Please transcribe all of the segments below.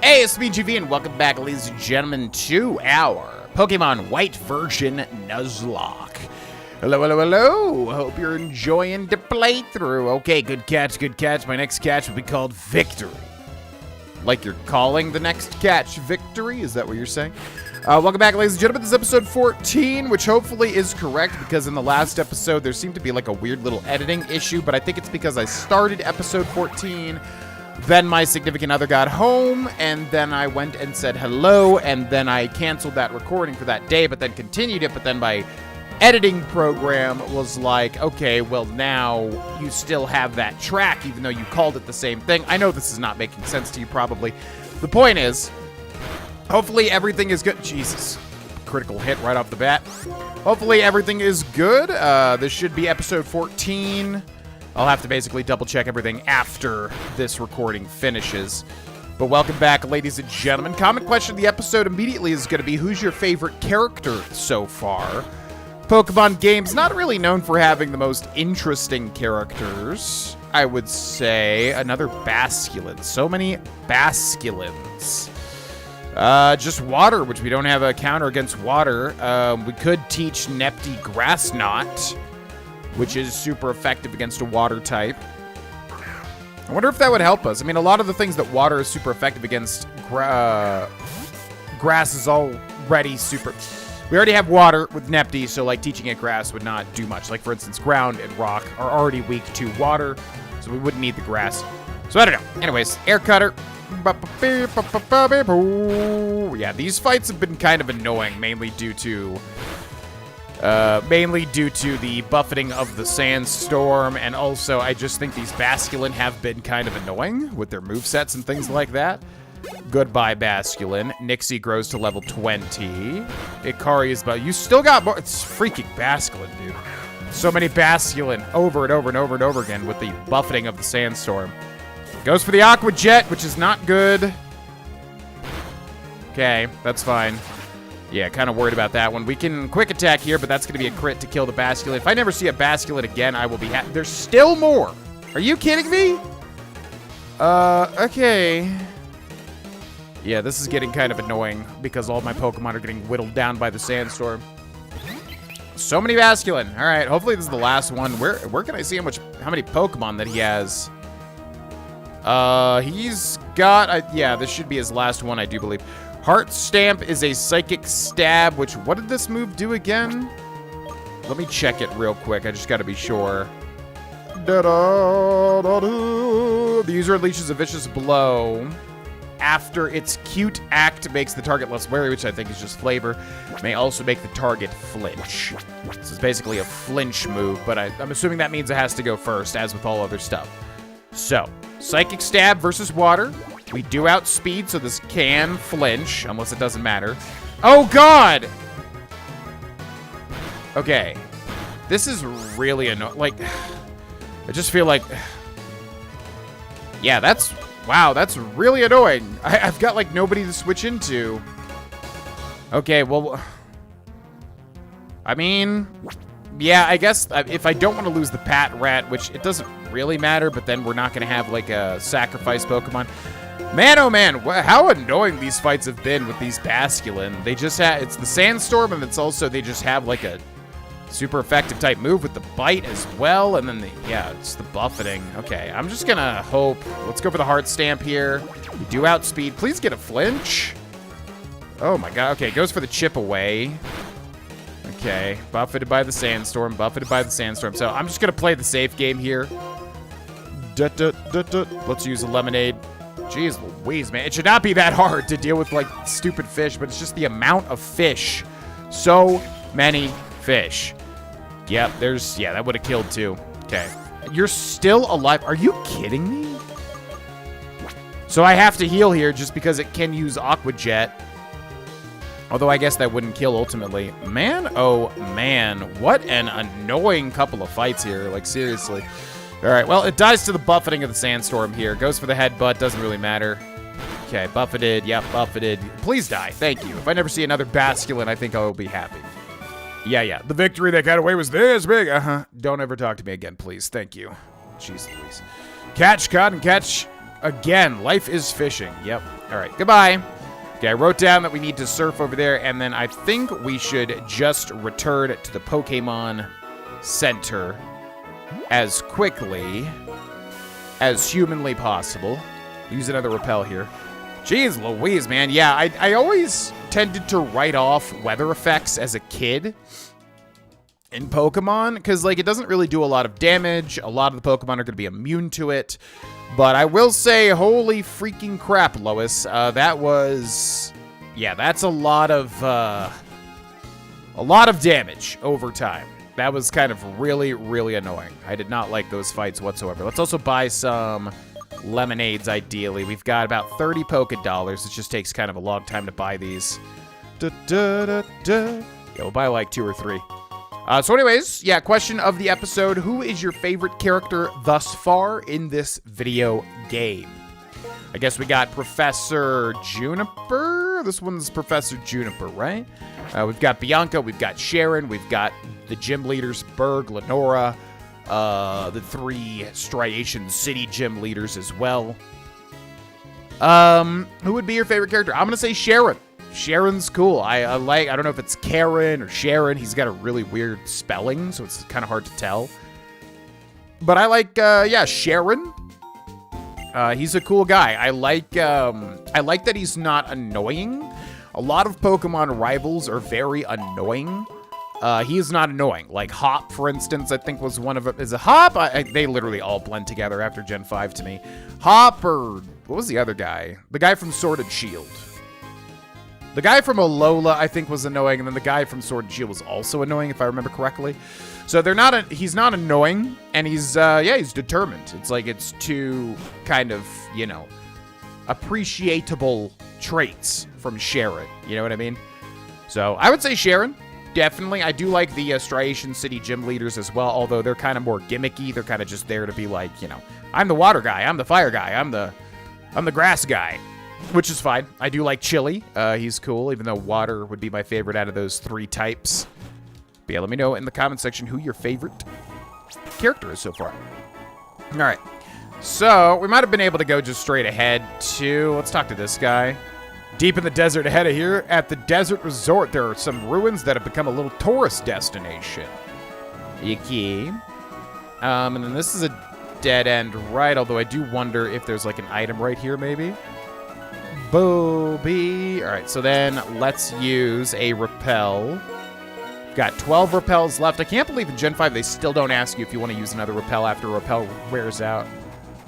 Hey, it's me, GV, and welcome back, ladies and gentlemen, to our Pokemon White version Nuzlocke. Hello, hello, hello. Hope you're enjoying the playthrough. Okay, good catch, good catch. My next catch will be called Victory. Like you're calling the next catch Victory? Is that what you're saying? Welcome back, ladies and gentlemen. This is episode 14, which hopefully is correct because in the last episode, there seemed to be like a weird little editing issue, but I think it's because I started episode 14, then my significant other got home, and then I went and said hello, and then I canceled that recording for that day, but then continued it, but then my editing program was like, okay, well, now you still have that track, even though you called it the same thing. I know this is not making sense to you, probably. The point is, hopefully everything is good. Jesus, critical hit right off the bat. Hopefully everything is good. This should be episode 14. I'll have to basically double check everything after this recording finishes. But welcome back, ladies and gentlemen. Comment question of the episode immediately is going to be, who's your favorite character so far? Pokemon games not really known for having the most interesting characters. I would say another Basculin. So many Basculins. Just water, which we don't have a counter against water. We could teach Nepti Grass Knot, which is super effective against a water type. I wonder if that would help us. I mean, a lot of the things that water is super effective against, grass is already super... We already have water with Nepti, so like teaching it grass would not do much. Like for instance, ground and rock are already weak to water, so we wouldn't need the grass. So I don't know. Anyways, air cutter. Yeah, these fights have been kind of annoying, mainly due to the buffeting of the sandstorm, and also I just think these Basculin have been kind of annoying with their movesets and things like that. Goodbye, Basculin. Nixie grows to level 20. Ikari is about... You still got more... It's freaking Basculin, dude. So many Basculin over and over and over and over again with the buffeting of the sandstorm. Goes for the Aqua Jet, which is not good. Okay, that's fine. Yeah, kind of worried about that one. We can quick attack here, but that's going to be a crit to kill the Basculin. If I never see a Basculin again, I will be happy. There's still more. Are you kidding me? Okay. Yeah, this is getting kind of annoying because all my Pokemon are getting whittled down by the sandstorm. So many Basculin. All right, hopefully this is the last one. Where can I see how many Pokemon that he has? He's got... yeah, this should be his last one, I do believe. Heart Stamp is a Psychic Stab, which... What did this move do again? Let me check it real quick. I just gotta be sure. The user unleashes a vicious blow. After its cute act makes the target less wary, which I think is just flavor. May also make the target flinch. This is basically a flinch move, but I'm assuming that means it has to go first, as with all other stuff. So, Psychic Stab versus Water. We do outspeed, so this can flinch, unless it doesn't matter. Oh, God! Okay. This is really annoying. Like, I just feel like... Yeah, that's... Wow, that's really annoying. I've got, like, nobody to switch into. Okay, well... I mean... Yeah, I guess if I don't want to lose the Pat Rat, which it doesn't really matter, but then we're not going to have, like, a sacrifice Pokemon. Man, oh man, how annoying these fights have been with these Basculin. They just have... It's the Sandstorm, and it's also... They just have, like, a super effective type move with the Bite as well, and then yeah, it's the buffeting. Okay, I'm just gonna hope. Let's go for the Heart Stamp here. We do outspeed. Please get a flinch. Oh my god. Okay, goes for the Chip Away. Okay, buffeted by the Sandstorm, buffeted by the Sandstorm. So I'm just gonna play the safe game here. Let's use a Lemonade. Jeez Louise, man. It should not be that hard to deal with, like, stupid fish, but it's just the amount of fish. So many fish. Yep, yeah, that would have killed too. Okay. You're still alive. Are you kidding me? So I have to heal here just because it can use Aqua Jet. Although I guess that wouldn't kill ultimately. Man, oh man. What an annoying couple of fights here. Like, seriously. Alright, well, it dies to the buffeting of the Sandstorm here. Goes for the Headbutt. Doesn't really matter. Okay, buffeted. Yep, buffeted. Please die. Thank you. If I never see another Basculin, I think I will be happy. Yeah. The victory that got away was this big. Don't ever talk to me again, please. Thank you. Jeez Louise. Catch, caught, and catch. Again, life is fishing. Yep. All right, goodbye. Okay, I wrote down that we need to surf over there, and then I think we should just return to the Pokemon Center as quickly as humanly possible. Use another repel here. Jeez Louise, man. Yeah, I always tended to write off weather effects as a kid in Pokemon, because, like, it doesn't really do a lot of damage. A lot of the Pokemon are going to be immune to it. But I will say, holy freaking crap, Lois. That was... Yeah, that's a lot of damage over time. That was kind of really, really annoying. I did not like those fights whatsoever. Let's also buy some lemonades, ideally. We've got about 30 Poké Dollars. It just takes kind of a long time to buy these. Yeah, we'll buy like 2 or 3. So anyways, yeah, question of the episode. Who is your favorite character thus far in this video game? I guess we got Professor Juniper. This one's Professor Juniper, right? We've got Bianca, we've got Sharon, we've got the gym leaders, Berg, Lenora, the 3 Striation City gym leaders as well. Who would be your favorite character? I'm gonna say Sharon. Sharon's cool. I don't know if it's Karen or Sharon. He's got a really weird spelling, so it's kind of hard to tell. But I like, yeah, Sharon. He's a cool guy. I like that he's not annoying. A lot of Pokemon rivals are very annoying. He is not annoying. Like Hop, for instance, I think was one of them. Is it Hop? They literally all blend together after Gen 5 to me. Hop, or what was the other guy? The guy from Sword and Shield. The guy from Alola, I think, was annoying, and then the guy from Sword and Shield was also annoying, if I remember correctly. So they're not. He's not annoying, and he's yeah, he's determined. It's like it's 2 kind of, you know, appreciable traits from Sharon. You know what I mean? So I would say Sharon, definitely. I do like the Striation City gym leaders as well, although they're kind of more gimmicky. They're kind of just there to be like, you know, I'm the water guy, I'm the fire guy, I'm the grass guy. Which is fine. I do like Chili. He's cool, even though water would be my favorite out of those 3 types. But yeah, let me know in the comment section who your favorite character is so far. All right. So, we might have been able to go just straight ahead to... Let's talk to this guy. Deep in the desert ahead of here, at the Desert Resort, there are some ruins that have become a little tourist destination. Yucky. And then this is a dead end, right? Although I do wonder if there's like an item right here, maybe. Booby. All right, so then let's use a repel. Got 12 repels left. I can't believe in Gen 5 they still don't ask you if you want to use another repel after a repel wears out.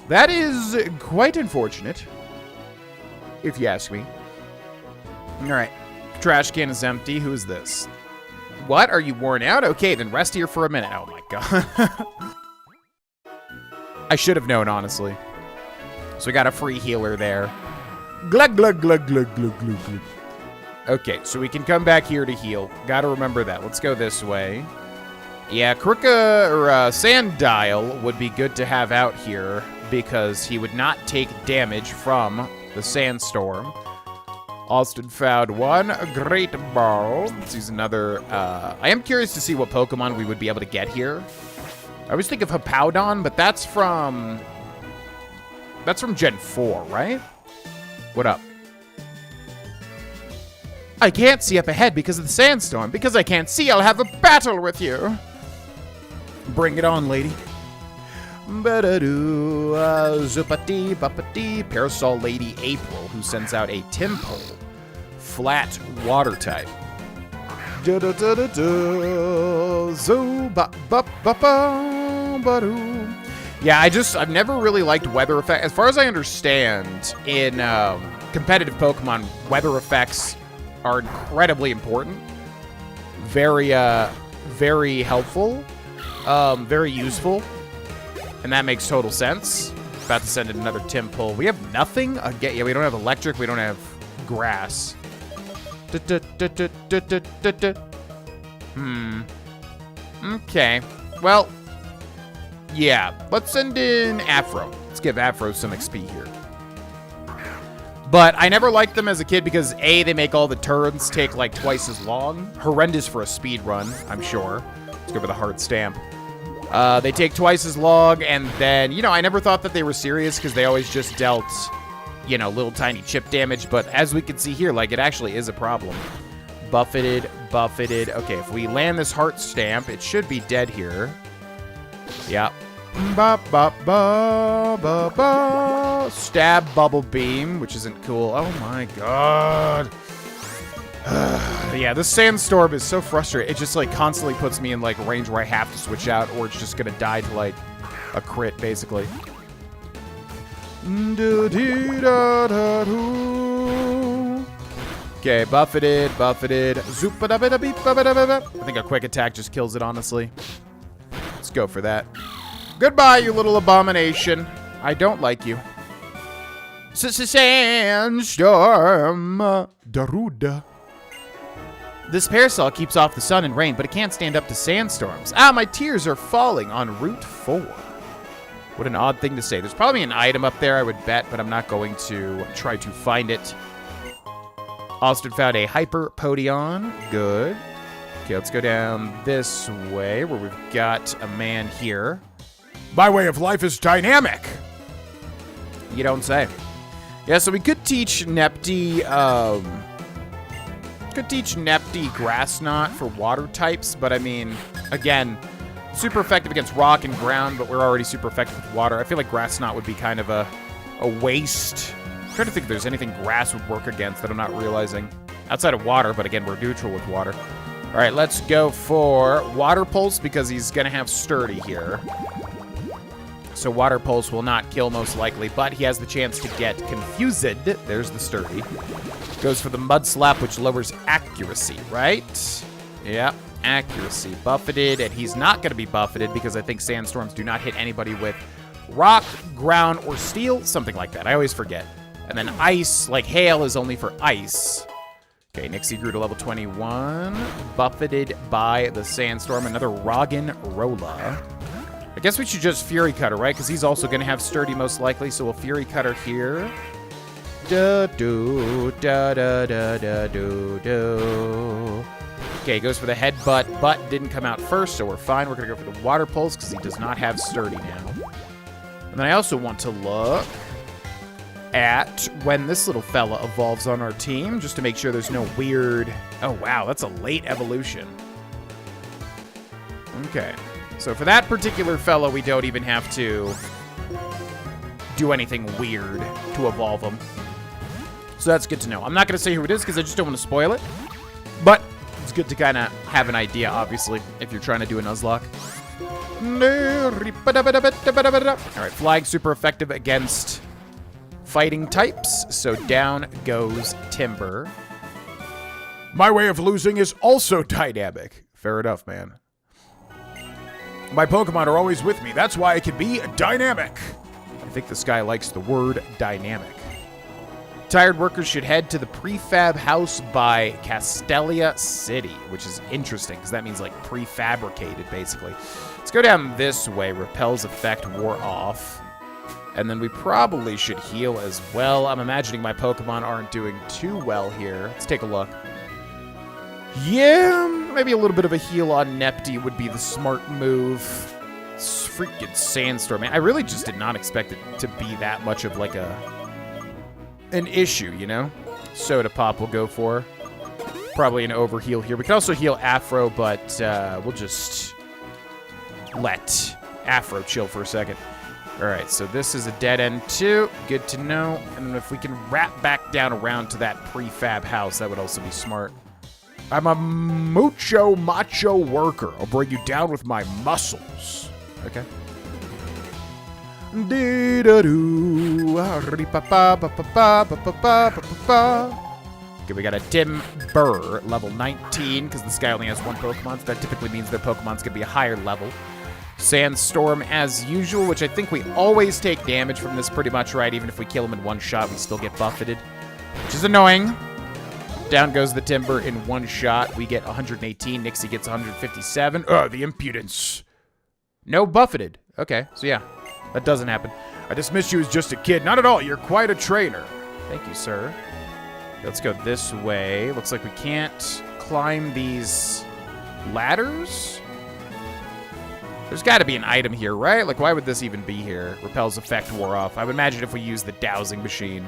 That is quite unfortunate, if you ask me. All right, trash can is empty. Who is this? What? Are you worn out? Okay, then rest here for a minute. Oh my god. I should have known, honestly. So we got a free healer there. Glug, glug, glug, glug, glug, glug, glug. Okay, so we can come back here to heal. Gotta remember that. Let's go this way. Yeah, Sandile would be good to have out here because he would not take damage from the sandstorm. Austin found 1 great ball. Let's use another. I am curious to see what Pokemon we would be able to get here. I always think of Hippowdon, but that's from Gen 4, right? What up? I can't see up ahead because of the sandstorm. Because I can't see, I'll have a battle with you. Bring it on, lady. Ba-da-doo, zupati, bupati, Parasol Lady April, who sends out a Tympole. Flat water type. Da-da-da-da-da, zo-ba-ba-ba-ba-ba-doo. Yeah, I've never really liked weather effects. As far as I understand, in competitive Pokemon, weather effects are incredibly important. Very, very helpful. Very useful. And that makes total sense. About to send in another Tympole. We have nothing? Again, yeah, we don't have electric. We don't have grass. Okay. Well... yeah, let's send in Afro. Let's give Afro some XP here. But I never liked them as a kid because A, they make all the turns take like twice as long. Horrendous for a speed run, I'm sure. Let's go for the hard stamp. They take twice as long, and then, you know, I never thought that they were serious because they always just dealt, you know, little tiny chip damage. But as we can see here, like, it actually is a problem. Buffeted, buffeted. Okay, if we land this heart stamp, it should be dead here. Yeah. Ba, ba, ba, ba, ba. Stab bubble beam, which isn't cool. Oh my god. Yeah, this sandstorm is so frustrating. It just like constantly puts me in like range where I have to switch out, or it's just gonna die to like a crit, basically. Okay, buffeted, buffeted. I think a quick attack just kills it, honestly. Let's go for that. Goodbye, you little abomination. I don't like you. Sandstorm. Daruda. This parasol keeps off the sun and rain, but it can't stand up to sandstorms. Ah, my tears are falling on Route 4. What an odd thing to say. There's probably an item up there, I would bet, but I'm not going to try to find it. Austin found a Hyper Podion. Good. Okay, let's go down this way where we've got a man here. My way of life is dynamic. You don't say. Yeah, so we could teach Nepti, Grass Knot for water types, but I mean, again, super effective against rock and ground, but we're already super effective with water. I feel like Grass Knot would be kind of a waste. I'm trying to think if there's anything grass would work against that I'm not realizing. Outside of water, but again, we're neutral with water. All right, let's go for Water Pulse because he's going to have Sturdy here. So Water Pulse will not kill most likely, but he has the chance to get Confused. There's the Sturdy. Goes for the Mud Slap, which lowers accuracy, right? Yeah, accuracy. Buffeted, and he's not going to be buffeted because I think Sandstorms do not hit anybody with rock, ground, or steel, something like that. I always forget. And then Ice, like Hail, is only for ice. Okay, Nixie grew to level 21. Buffeted by the Sandstorm. Another Roggen Rolla. I guess we should just Fury Cutter, right? Because he's also going to have Sturdy most likely, so we'll Fury Cutter here. Da-do, da-da-da-da-do-do. Okay, goes for the Headbutt, but didn't come out first, so we're fine. We're going to go for the Water Pulse because he does not have Sturdy now. And then I also want to look at when this little fella evolves on our team, just to make sure there's no weird... Oh, wow, that's a late evolution. Okay. So for that particular fella, we don't even have to do anything weird to evolve him. So that's good to know. I'm not going to say who it is because I just don't want to spoil it. But it's good to kind of have an idea, obviously, if you're trying to do a Nuzlocke. Alright, Flying super effective against fighting types. So down goes Timber. My way of losing is also dynamic. Fair enough, man. My Pokemon are always with me. That's why I can be dynamic. I think this guy likes the word dynamic. Tired workers should head to the prefab house by Castelia City, which is interesting because that means like prefabricated, basically. Let's go down this way. Repel's effect wore off. And then we probably should heal as well. I'm imagining my Pokemon aren't doing too well here. Let's take a look. Yeah, maybe a little bit of a heal on Nepti would be the smart move. It's freaking Sandstorm, man. I really just did not expect it to be that much of like an issue, you know? Soda Pop we'll go for. Probably an overheal here. We can also heal Afro, but we'll just let Afro chill for a second. All right, so this is a dead end too. Good to know. And then if we can wrap back down around to that prefab house, that would also be smart. I'm a mucho macho worker. I'll bring you down with my muscles. Okay. Okay, we got a Timber, level 19, because this guy only has one Pokemon, so that typically means their Pokemon's gonna be a higher level. Sandstorm as usual, which I think we always take damage from this pretty much, right? Even if we kill him in one shot, we still get buffeted, which is annoying. Down goes the Timber in one shot. We get 118. Nixie gets 157. The impudence. No buffeted. Okay, so yeah, that doesn't happen. I dismissed you as just a kid. Not at all. You're quite a trainer. Thank you, sir. Let's go this way. Looks like we can't climb these ladders. There's got to be an item here, right? Like, why would this even be here? Repel's effect wore off. I would imagine if we use the dowsing machine,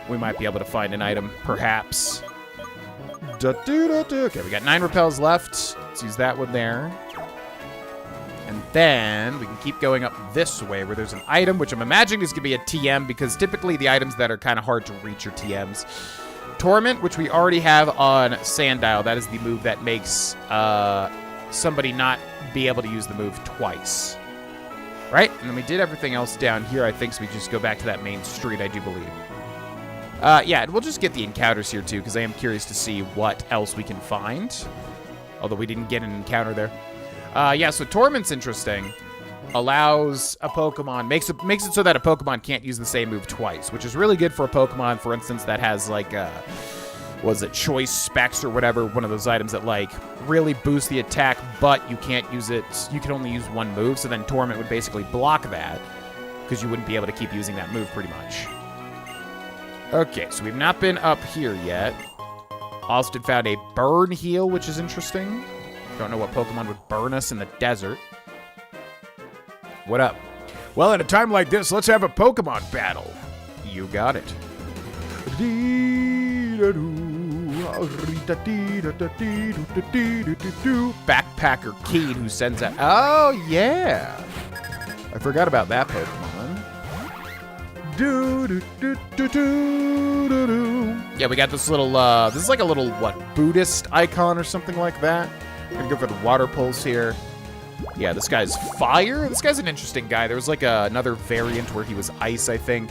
we might be able to find an item, perhaps. Okay, we got 9 repels left. Let's use that one there. And then we can keep going up this way where there's an item, which I'm imagining is going to be a TM, because typically the items that are kind of hard to reach are TMs. Torment, which we already have on Sandile. That is the move that makes somebody not be able to use the move twice. Right? And then we did everything else down here, I think, so we just go back to that main street, I do believe. Yeah, we'll just get the encounters here, too, because I am curious to see what else we can find. Although we didn't get an encounter there. Yeah, so Torment's interesting. Allows a Pokemon, makes it so that a Pokemon can't use the same move twice, which is really good for a Pokemon, for instance, that has, like, was it Choice Specs or whatever, one of those items that, like, really boost the attack, but you can't use it, you can only use one move, so then Torment would basically block that, because you wouldn't be able to keep using that move, pretty much. Okay, so we've not been up here yet. Austin found a burn heal, which is interesting. Don't know what Pokemon would burn us in the desert. What up? Well, at a time like this, let's have a Pokemon battle. You got it. Backpacker Keen, who sends out... Oh, yeah. I forgot about that Pokemon. Yeah, we got this little, this is like a little, what, Buddhist icon or something like that. I'm gonna go for the water pulse here. Yeah, this guy's fire. This guy's an interesting guy. There was like another variant where he was ice, I think.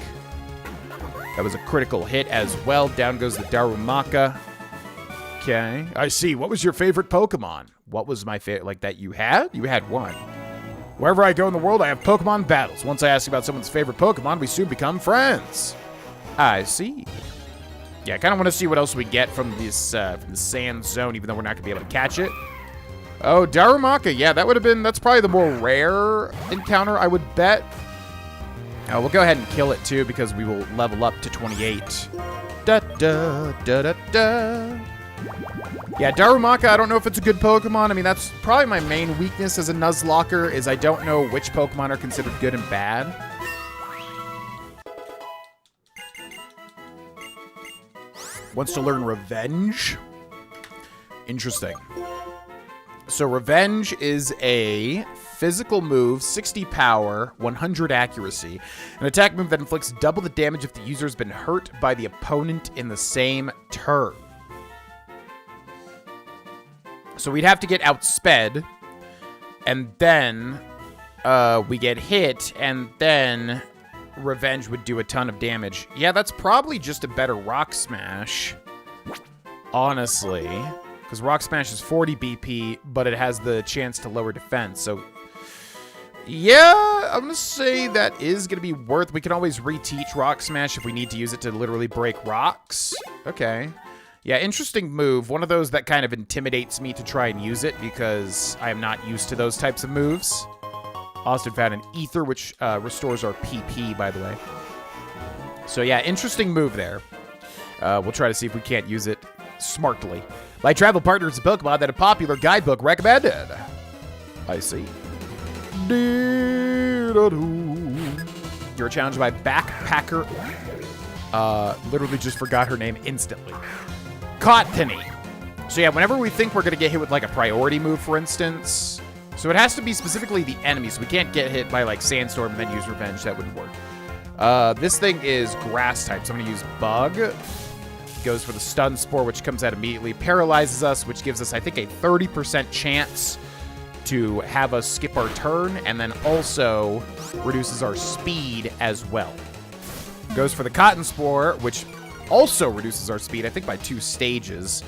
That was a critical hit as well. Down goes the Darumaka. Okay, I see. What was your favorite Pokemon? What was my favorite, like, that you had? You had one. Wherever I go in the world, I have Pokemon battles. Once I ask about someone's favorite Pokemon, we soon become friends. I see. Yeah, I kind of want to see what else we get from this from the sand zone, even though we're not going to be able to catch it. Oh, Darumaka. Yeah, that would have been, that's probably the more rare encounter, I would bet. We'll go ahead and kill it, too, because we will level up to 28. Da-da-da-da-da. Yeah, Darumaka, I don't know if it's a good Pokemon. I mean, that's probably my main weakness as a Nuzlocker, is I don't know which Pokemon are considered good and bad. Wants to learn Revenge. Interesting. So Revenge is a physical move, 60 power, 100 accuracy. An attack move that inflicts double the damage if the user has been hurt by the opponent in the same turn. So we'd have to get outsped, and then we get hit, and then Revenge would do a ton of damage. Yeah, that's probably just a better Rock Smash, honestly. Because Rock Smash is 40 BP, but it has the chance to lower defense. So, yeah, I'm going to say that is going to be worth... We can always reteach Rock Smash if we need to use it to literally break rocks. Okay. Yeah, interesting move. One of those that kind of intimidates me to try and use it because I am not used to those types of moves. Austin found an Ether, which restores our PP, by the way. So, yeah, interesting move there. We'll try to see if we can't use it smartly. My travel partner is a Pokemon that a popular guidebook recommended. I see. You're challenged by Backpacker. Literally just forgot her name instantly. Cottony. So yeah, whenever we think we're going to get hit with like a priority move, for instance. So it has to be specifically the enemies. We can't get hit by like Sandstorm and then use Revenge. That wouldn't work. This thing is grass type, so I'm going to use Bug. Goes for the Stun Spore, which comes out immediately. Paralyzes us, which gives us, I think, a 30% chance to have us skip our turn, and then also reduces our speed as well. Goes for the Cotton Spore, which also reduces our speed, I think, by 2 stages,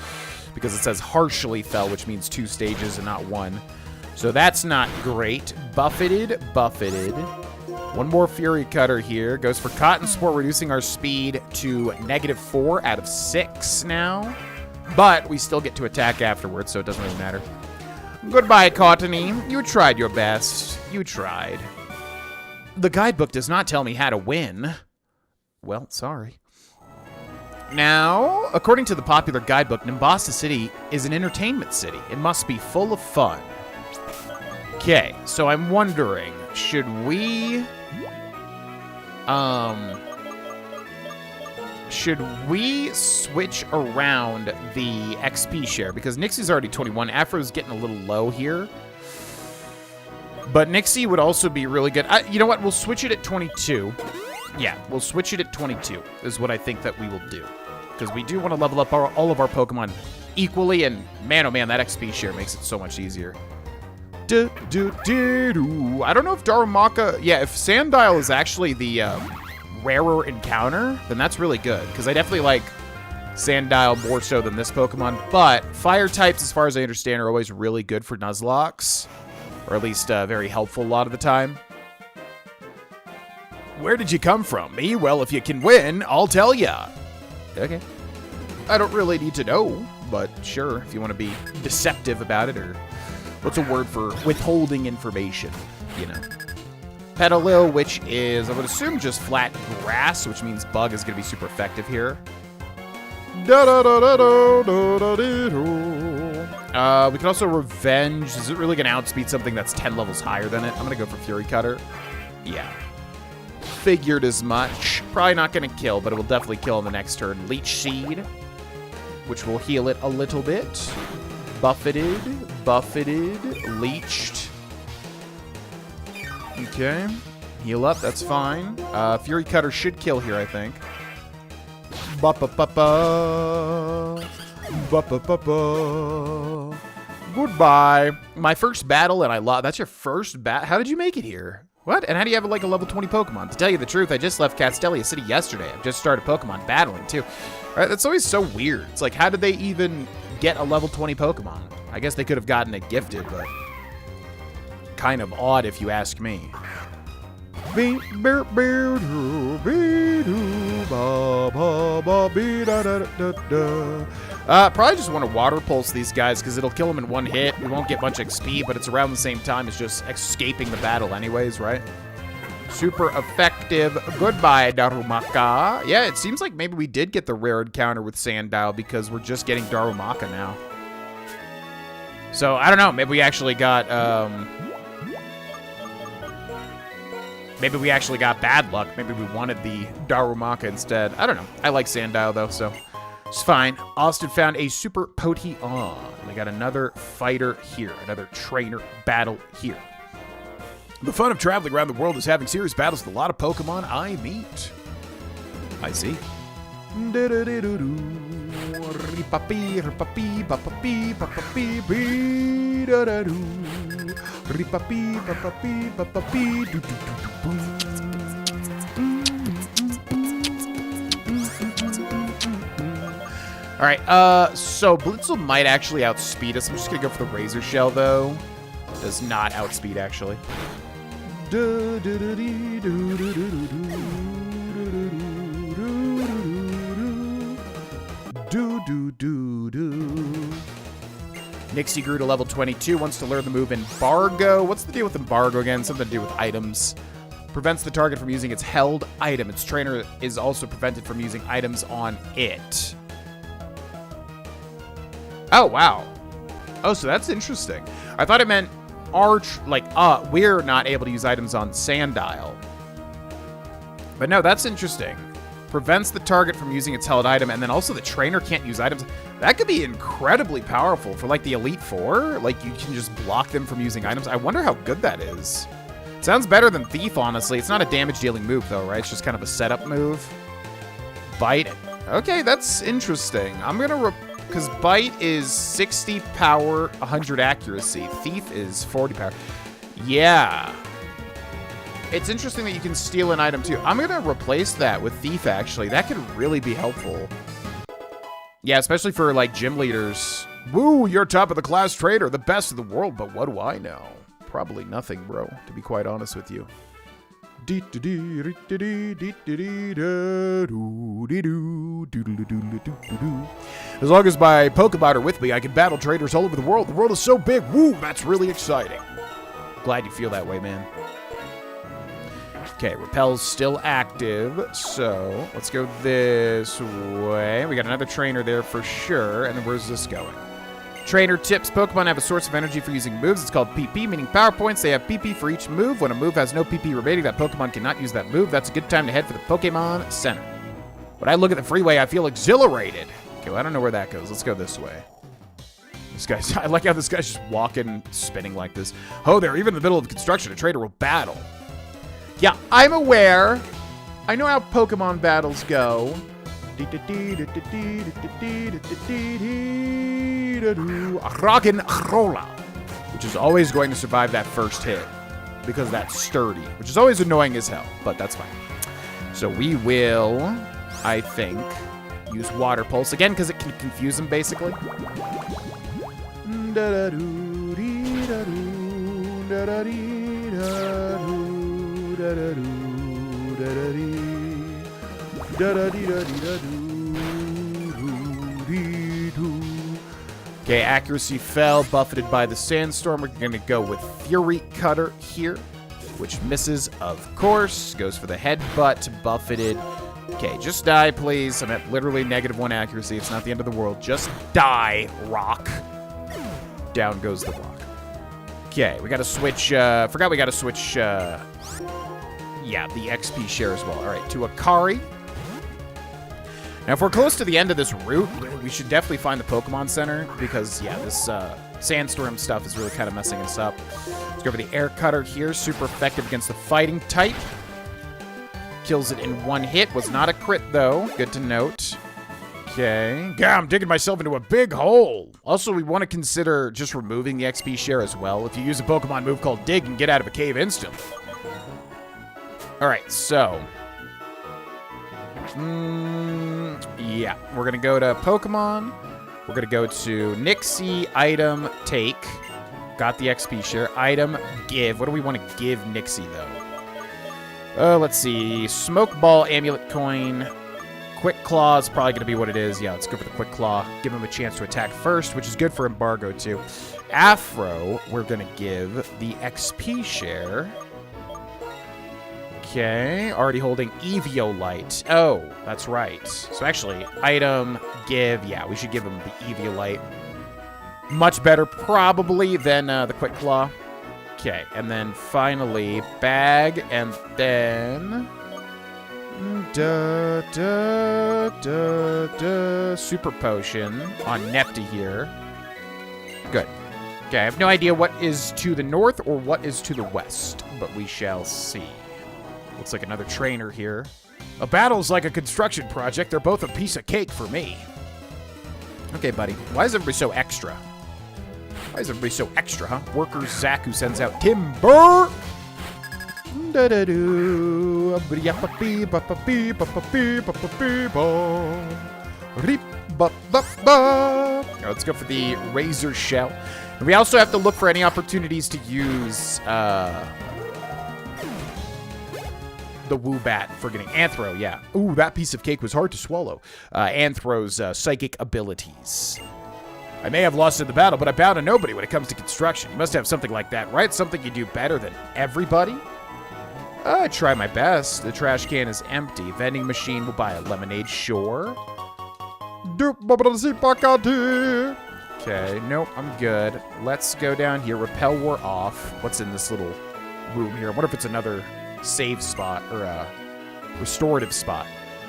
because it says Harshly Fell, which means 2 stages and not 1. So that's not great. Buffeted. One more Fury Cutter here. Goes for Cotton Spore, reducing our speed to -4 out of 6 now. But we still get to attack afterwards, so it doesn't really matter. Goodbye, Cottony. You tried your best. You tried. The guidebook does not tell me how to win. Well, sorry. Now, according to the popular guidebook, Nimbasa City is an entertainment city. It must be full of fun. Okay, so I'm wondering, should we switch around the XP share? Because Nixie's already 21. Afro's getting a little low here. But Nixie would also be really good. You know what? We'll switch it at 22. Yeah, we'll switch it at 22 is what I think that we will do. Because we do want to level up all of our Pokemon equally. And man, oh man, that XP share makes it so much easier. I don't know if Darumaka... Yeah, if Sandile is actually the rarer encounter, then that's really good. Because I definitely like Sandile more so than this Pokemon. But fire types, as far as I understand, are always really good for Nuzlocks. Or at least very helpful a lot of the time. Where did you come from? Me? Well, if you can win, I'll tell ya. Okay. I don't really need to know, but sure, if you want to be deceptive about it, or what's a word for withholding information, you know. Petalil, which is, I would assume, just flat grass, which means Bug is going to be super effective here. We can also Revenge. Is it really going to outspeed something that's 10 levels higher than it? I'm going to go for Fury Cutter. Yeah. Figured as much. Probably not going to kill, but it will definitely kill in the next turn. Leech Seed, which will heal it a little bit. Buffeted, leeched. Okay. Heal up, that's fine. Fury Cutter should kill here, I think. Goodbye. My first battle, and I lost. That's your first battle? How did you make it here? What? And how do you have like a level 20 Pokemon? To tell you the truth, I just left Castelia City yesterday. I've just started Pokemon battling too. All right, that's always so weird. It's like, how did they even get a level 20 Pokemon? I guess they could have gotten it gifted, but kind of odd if you ask me. Probably just want to Water Pulse these guys because it'll kill them in one hit. We won't get much XP, but it's around the same time as just escaping the battle anyways, right? Super effective. Goodbye, Darumaka. Yeah, it seems like maybe we did get the rare encounter with Sandile because we're just getting Darumaka now. So, I don't know. Maybe we actually got, maybe we actually got bad luck. Maybe we wanted the Darumaka instead. I don't know. I like Sandile, though, so it's fine. Austin found a Super Potion. We got another fighter here. Another trainer battle here. The fun of traveling around the world is having serious battles with a lot of Pokemon I meet. I see. All right, so Blitzel might actually outspeed us. I'm just gonna go for the Razor Shell, though. Does not outspeed, actually. Nixie grew to level 22, wants to learn the move Embargo. What's the deal with Embargo again? Something to do with items. Prevents the target from using its held item. Its trainer is also prevented from using items on it. Oh, wow. Oh, so that's interesting. I thought it meant we're not able to use items on Sandile. But no, that's interesting. Prevents the target from using its held item, and then also the trainer can't use items. That could be incredibly powerful for, like, the Elite Four. Like, you can just block them from using items. I wonder how good that is. Sounds better than Thief, honestly. It's not a damage-dealing move, though, right? It's just kind of a setup move. Bite. Okay, that's interesting. I'm gonna... Because Bite is 60 power, 100 accuracy. Thief is 40 power. Yeah. It's interesting that you can steal an item, too. I'm going to replace that with Thief, actually. That could really be helpful. Yeah, especially for, like, gym leaders. Woo, you're top of the class trader, the best in the world, but what do I know? Probably nothing, bro, to be quite honest with you. As long as my Pokebot are with me, I can battle traders all over the world. The world is so big. Woo, that's really exciting. Glad you feel that way, man. Okay, Repel's still active, so let's go this way. We got another trainer there for sure, and then where's this going? Trainer tips. Pokemon have a source of energy for using moves. It's called PP, meaning power points. They have PP for each move. When a move has no PP remaining, that Pokemon cannot use that move. That's a good time to head for the Pokemon Center. When I look at the freeway, I feel exhilarated. Okay, well, I don't know where that goes. Let's go this way. This guy's, I like how this guy's just walking, spinning like this. Oh, they're even in the middle of construction. A trainer will battle. Yeah, I'm aware. I know how Pokemon battles go. Rock and rolla, which is always going to survive that first hit because that's sturdy, which is always annoying as hell, but that's fine. So we will, I think, use Water Pulse again because it can confuse him basically. Okay, accuracy fell, buffeted by the sandstorm. We're going to go with Fury Cutter here, which misses, of course. Goes for the headbutt, buffeted. Okay, just die, please. I'm at literally -1 accuracy. It's not the end of the world. Just die, rock. Down goes the rock. Okay, we got to switch. Forgot we got to switch. Yeah, the XP share as well. All right, to Akari. Now, if we're close to the end of this route, we should definitely find the Pokemon Center because, yeah, this sandstorm stuff is really kind of messing us up. Let's go for the Air Cutter here. Super effective against the fighting type. Kills it in 1 hit. Was not a crit, though. Good to note. Okay. Yeah, I'm digging myself into a big hole. Also, we want to consider just removing the XP share as well. If you use a Pokemon move called Dig, you can get out of a cave instantly. All right, so... yeah, we're going to go to Pokemon. We're going to go to Nixie, item, take. Got the XP share. Item, give. What do we want to give Nixie, though? Let's see. Smoke Ball, Amulet Coin. Quick Claw is probably going to be what it is. Yeah, let's go for the Quick Claw. Give him a chance to attack first, which is good for Embargo, too. Afro, we're going to give the XP share. Okay, already holding Eviolite. Oh, that's right. So actually, item, give. Yeah, we should give him the Eviolite. Much better, probably, than the Quick Claw. Okay, and then finally, bag, and then... Super Potion on Nepta here. Good. Okay, I have no idea what is to the north or what is to the west, but we shall see. Looks like another trainer here. A battle's like a construction project. They're both a piece of cake for me. Okay, buddy. Why is everybody so extra? Why is everybody so extra, huh? Worker Zach who sends out timber. Now let's go for the Razor Shell. And we also have to look for any opportunities to use the Woobat for getting Anthro, yeah. Ooh, that piece of cake was hard to swallow. Anthro's psychic abilities. I may have lost in the battle, but I bow to nobody when it comes to construction. You must have something like that, right? Something you do better than everybody? I try my best. The trash can is empty. Vending machine will buy a lemonade, sure. Okay, nope, I'm good. Let's go down here. Repel War off. What's in this little room here? I wonder if it's another save spot or a restorative spot.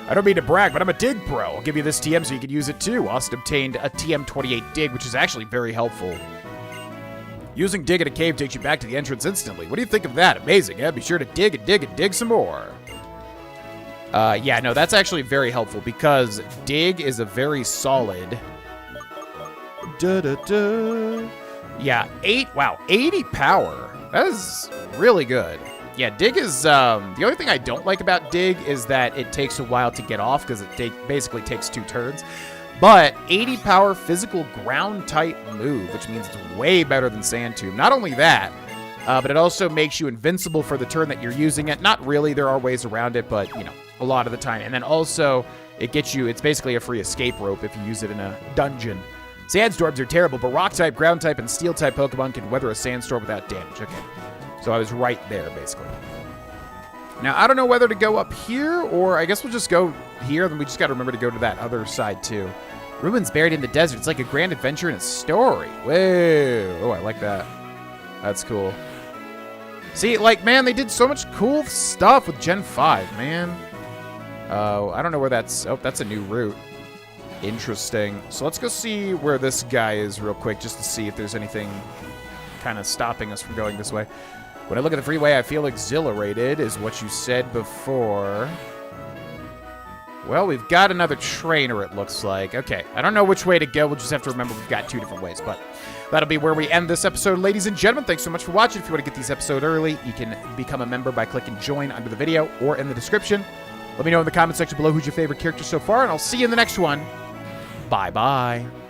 I don't mean to brag, but I'm a dig pro. I'll give you this TM so you can use it too. Austin obtained a TM28 dig, which is actually very helpful. Using dig in a cave takes you back to the entrance instantly. What do you think of that? Amazing, yeah? Be sure to dig and dig and dig some more. Yeah, no, that's actually very helpful because dig is a very solid... Yeah, 80 power. That is really good. Yeah, dig is, the only thing I don't like about dig is that it takes a while to get off because it basically takes 2 turns. But 80 power physical ground type move, which means it's way better than Sand Tomb. Not only that, but it also makes you invincible for the turn that you're using it. Not really, there are ways around it, but, you know, a lot of the time. And then also, it gets you, it's basically a free escape rope if you use it in a dungeon. Sandstorms are terrible, but rock type, ground type, and steel type Pokemon can weather a sandstorm without damage. Okay. So I was right there, basically. Now, I don't know whether to go up here, or I guess we'll just go here, then we just got to remember to go to that other side, too. Ruins buried in the desert. It's like a grand adventure and a story. Whoa. Oh, I like that. That's cool. See, like, man, they did so much cool stuff with Gen 5, man. I don't know where that's... Oh, that's a new route. Interesting. So let's go see where this guy is real quick, just to see if there's anything kind of stopping us from going this way. When I look at the freeway, I feel exhilarated, is what you said before. Well, we've got another trainer, it looks like. Okay, I don't know which way to go. We'll just have to remember we've got 2 different ways, but that'll be where we end this episode. Ladies and gentlemen, thanks so much for watching. If you want to get these episodes early, you can become a member by clicking join under the video or in the description. Let me know in the comment section below who's your favorite character so far, and I'll see you in the next one. Bye-bye.